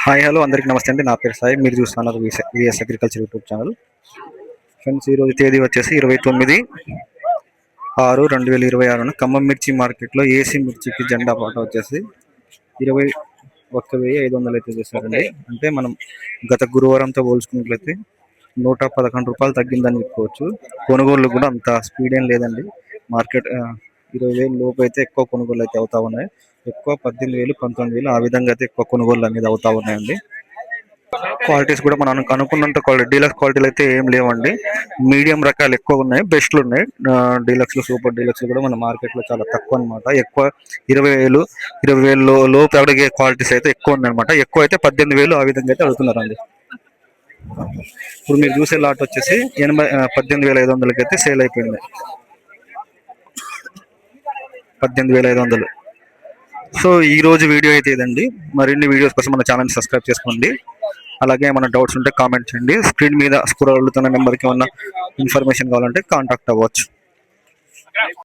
Hi hello అందరికి నమస్తే అండి. నా పేరు సాయి. మీరు చూస్తున్నారు VS agriculture YouTube channel. Friends, ఈరోజు తేదీ వచ్చేసి 29/6/2026 ఖమ్మం మిర్చి మార్కెట్లో ఏసీ మిర్చికి జెండా పాట వచ్చేసి 21,500 అయితే చేశారండి. అంటే మనం గత గురువారంతో పోల్చుకున్నట్లయితే 111 రూపాయలు తగ్గిందని చెప్పుకోవచ్చు. కొనుగోళ్లు కూడా అంత స్పీడ్ ఏం లేదండి. మార్కెట్ 20,000 లోపు అయితే ఎక్కువ కొనుగోలు అయితే అవుతా ఉన్నాయి. ఎక్కువ 18,000 19,000 ఆ విధంగా అయితే ఎక్కువ కొనుగోలు అనేది అవుతా ఉన్నాయండి. క్వాలిటీస్ కూడా మనం అనుకున్నంత క్వాలిటీ డీలక్స్ క్వాలిటీలు అయితే ఏం లేవండి. మీడియం రకాలు ఎక్కువ ఉన్నాయి, బెస్ట్లు ఉన్నాయి. డీలక్స్ సూపర్ డీలక్స్ కూడా మన మార్కెట్ లో చాలా తక్కువ అనమాట. ఎక్కువ 20,000 లోపు అడిగే క్వాలిటీస్ అయితే ఎక్కువ ఉన్నాయి అనమాట. ఎక్కువ అయితే 18,000 ఆ విధంగా అయితే అడుగుతున్నారండి. ఇప్పుడు మీరు చూసే లాట్ వచ్చేసి 18,500 అయితే సేల్ అయిపోయింది. 18,500. సో ఈ రోజు వీడియో అయితే ఇదండి. మరిన్ని వీడియోస్ కోసం మన ఛానల్ సబ్స్క్రైబ్ చేసుకోండి. అలాగే ఏమైనా డౌట్స్ ఉంటే కామెంట్ చేయండి. స్క్రీన్ మీద స్క్రోల్ అవుతున్న నెంబర్కి ఏమన్నా ఇన్ఫర్మేషన్ కావాలంటే కాంటాక్ట్ అవ్వచ్చు.